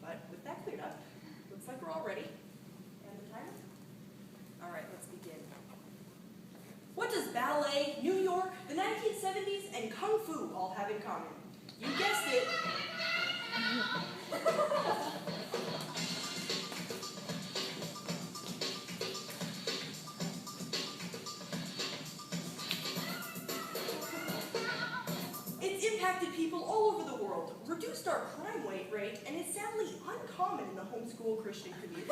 But with that cleared up, looks like we're all ready. And the timer? All right, let's begin. What does ballet, New York, the 1970s, and Kung Fu all have in common? You guessed it. It's impacted people all over the world, reduced our crime rate, and is sadly uncommon in the homeschool Christian community.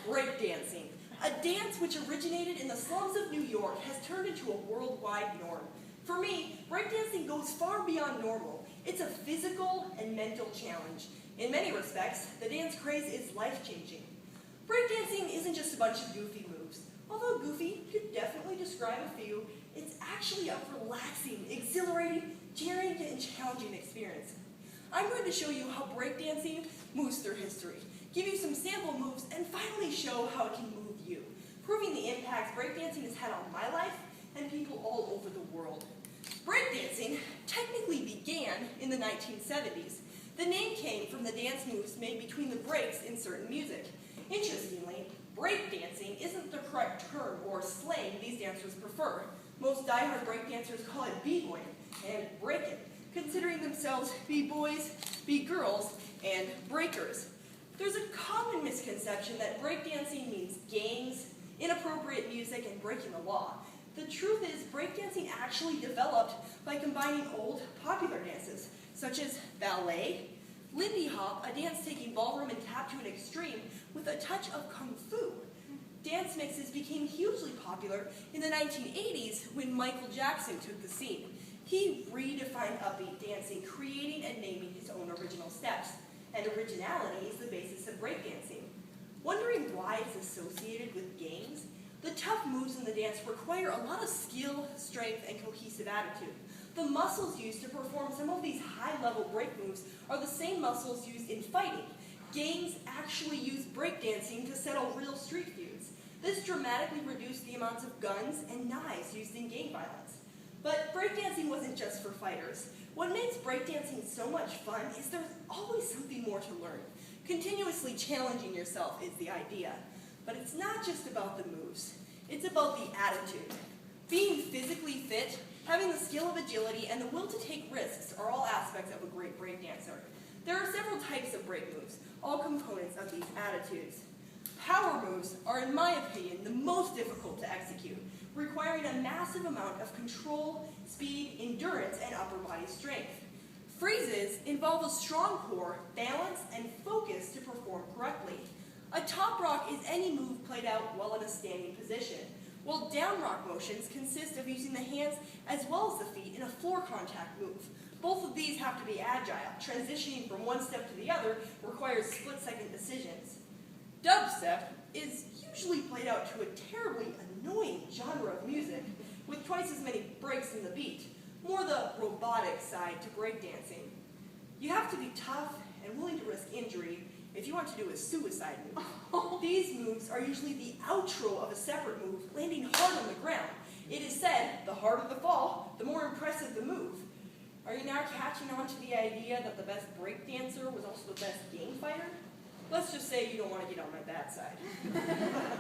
Breakdancing. A dance which originated in the slums of New York has turned into a worldwide norm. For me, breakdancing goes far beyond normal. It's a physical and mental challenge. In many respects, the dance craze is life-changing. Breakdancing isn't just a bunch of goofy moves. Although goofy could definitely describe a few, it's actually a relaxing, exhilarating, daring, and challenging experience. I'm going to show you how breakdancing moves through history, give you some sample moves, and finally show how it can move you, proving the impacts breakdancing has had on my life and people all over the world. Breakdancing technically began in the 1970s. The name came from the dance moves made between the breaks in certain music. Interestingly, breakdancing isn't the correct term or slang these dancers prefer. Most diehard breakdancers call it b-boying and breaking, considering themselves b-boys, b-girls, and breakers. There's a common misconception that breakdancing means gangs, inappropriate music, and breaking the law. The truth is, breakdancing actually developed by combining old, popular dances, such as ballet, Lindy Hop, a dance taking ballroom and tap to an extreme, with a touch of Kung Fu. Dance mixes became hugely popular in the 1980s when Michael Jackson took the scene. He redefined upbeat dancing, creating and naming his own original steps. And originality is the basis of breakdancing. Wondering why it's associated with gangs? The tough moves in the dance require a lot of skill, strength, and cohesive attitude. The muscles used to perform some of these high-level break moves are the same muscles used in fighting. Gangs actually use breakdancing to settle real street feuds. This dramatically reduced the amounts of guns and knives used in gang violence. But breakdancing wasn't just for fighters. What makes breakdancing so much fun is there's always something more to learn. Continuously challenging yourself is the idea. But it's not just about the moves. It's about the attitude. Being physically fit, having the skill of agility, and the will to take risks are all aspects of a great breakdancer. There are several types of break moves, all components of these attitudes. Power moves are, in my opinion, the most difficult to execute, requiring a massive amount of control, speed, endurance, and upper body strength. Freezes involve a strong core, balance, and focus to perform correctly. A top rock is any move played out while in a standing position, while down rock motions consist of using the hands as well as the feet in a floor contact move. Both of these have to be agile. Transitioning from one step to the other requires split-second decisions. Dubstep is usually played out to a terribly annoying genre of music, with twice as many breaks in the beat, more the robotic side to breakdancing. You have to be tough and willing to risk injury if you want to do a suicide move. These moves are usually the outro of a separate move, landing hard on the ground. It is said, the harder the fall, the more impressive the move. Are you now catching on to the idea that the best breakdancer was also the best gang fighter? Let's just say you don't want to get on my bad side.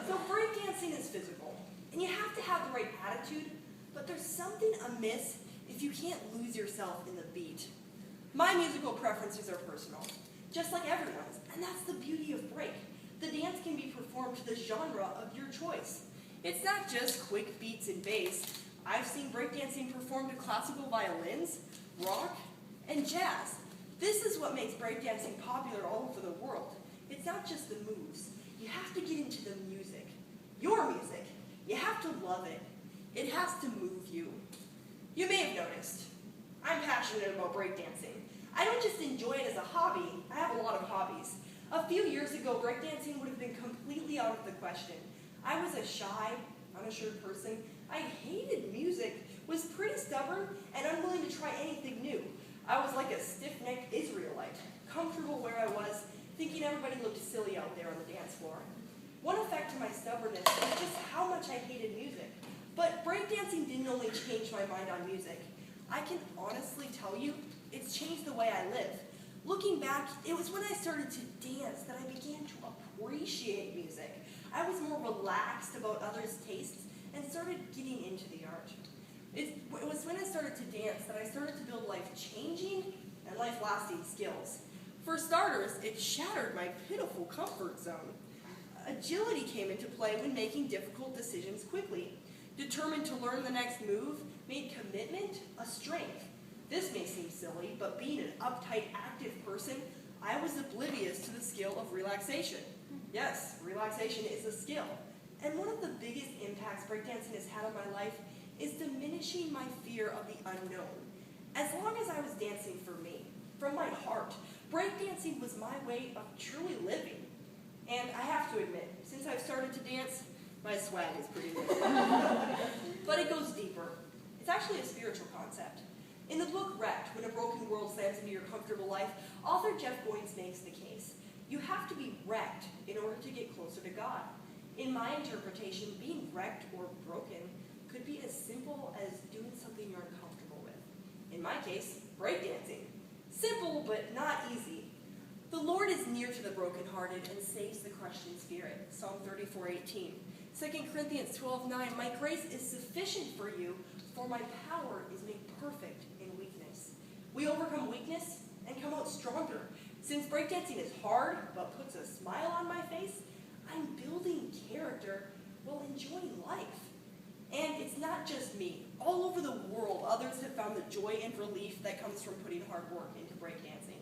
So breakdancing is physical, and you have to have the right attitude, but there's something amiss if you can't lose yourself in the beat. My musical preferences are personal, just like everyone's, and that's the beauty of break. The dance can be performed to the genre of your choice. It's not just quick beats and bass. I've seen breakdancing performed to classical violins, rock, and jazz. This is what makes breakdancing popular all over the world. It's not just the moves. You have to get into the music. Your music. You have to love it. It has to move you. You may have noticed, I'm passionate about breakdancing. I don't just enjoy it as a hobby, I have a lot of hobbies. A few years ago, breakdancing would have been completely out of the question. I was a shy, unassured person. I hated music, was pretty stubborn, and unwilling to try anything new. I was like a stiff-necked Israelite, comfortable where I was, thinking everybody looked silly out there on the dance floor. One effect to my stubbornness was just how much I hated music. But breakdancing didn't only change my mind on music. I can honestly tell you, it's changed the way I live. Looking back, it was when I started to dance that I began to appreciate music. I was more relaxed about others' tastes and started getting into the art. It was when I started to dance that I started to build life-changing and life-lasting skills. For starters, it shattered my pitiful comfort zone. Agility came into play when making difficult decisions quickly. Determined to learn the next move made commitment a strength. This may seem silly, but being an uptight, active person, I was oblivious to the skill of relaxation. Yes, relaxation is a skill. And one of the biggest impacts breakdancing has had on my life is diminishing my fear of the unknown. As long as I was dancing for me, from my heart, breakdancing was my way of truly living. And I have to admit, since I've started to dance, my swag is pretty good. But it goes deeper. It's actually a spiritual concept. In the book Wrecked, When a Broken World Slams into Your Comfortable Life, author Jeff Goins makes the case. You have to be wrecked in order to get closer to God. In my interpretation, being wrecked or broken could be as simple as doing something you're uncomfortable with. In my case, breakdancing. Simple, but not easy. The Lord is near to the brokenhearted and saves the crushed in spirit. Psalm 34:18. 2 Corinthians 12:9. My grace is sufficient for you, for my power is made perfect in weakness. We overcome weakness and come out stronger. Since breakdancing is hard, but puts a smile on my face, I'm building character while enjoying life. And it's not just me. All over the world, others have found the joy and relief that comes from putting hard work into breakdancing.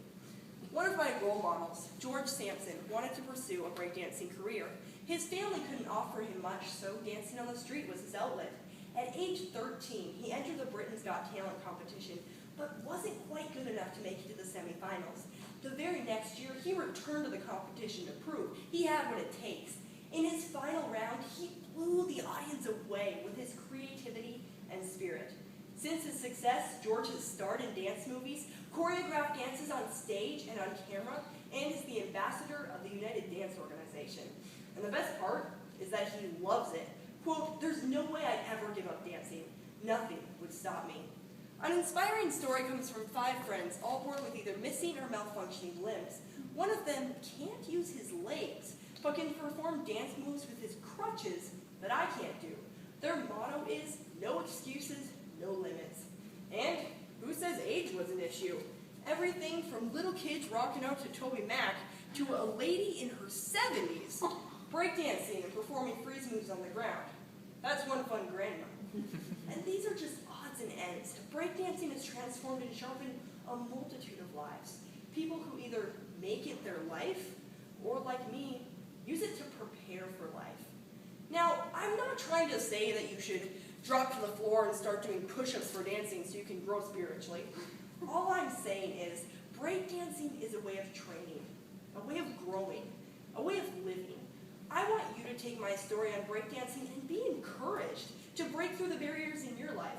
One of my role models, George Sampson, wanted to pursue a breakdancing career. His family couldn't offer him much, so dancing on the street was his outlet. At age 13, he entered the Britain's Got Talent competition, but wasn't quite good enough to make it to the semifinals. The very next year, he returned to the competition to prove he had what it takes. In his final round, he blew the audience away with his creativity and spirit. Since his success, George has starred in dance movies, choreographed dances on stage and on camera, and is the ambassador of the United Dance Organization. And the best part is that he loves it. Quote, "There's no way I'd ever give up dancing. Nothing would stop me." An inspiring story comes from 5 friends, all born with either missing or malfunctioning limbs. One of them can't use his legs, but can perform dance moves with his crutches that I can't do. Their motto is, no excuses, no limits. And who says age was an issue? Everything from little kids rocking out to Toby Mac to a lady in her 70s breakdancing and performing freeze moves on the ground. That's one fun grandma. And these are just odds and ends. Breakdancing has transformed and sharpened a multitude of lives. People who either make it their life or, like me, use it to prepare for life. Now, I'm not trying to say that you should drop to the floor and start doing push-ups for dancing so you can grow spiritually. All I'm saying is breakdancing is a way of training, a way of growing, a way of living. I want you to take my story on breakdancing and be encouraged to break through the barriers in your life.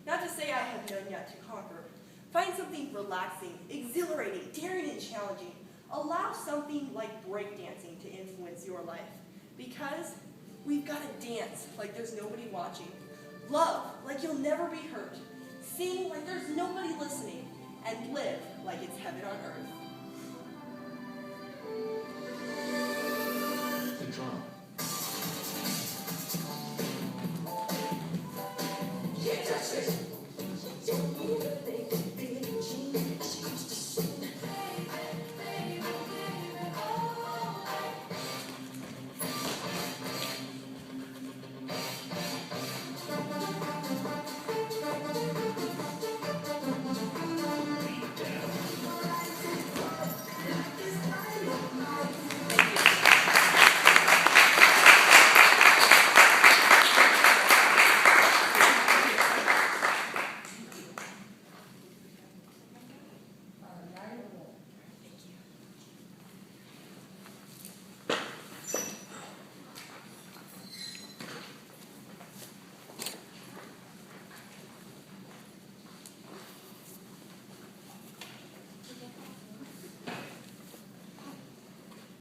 Not to say I have none yet to conquer. Find something relaxing, exhilarating, daring, and challenging. Allow something like breakdancing to influence your life. Because we've got to dance like there's nobody watching. Love like you'll never be hurt. Sing like there's nobody listening. And live like it's heaven on earth.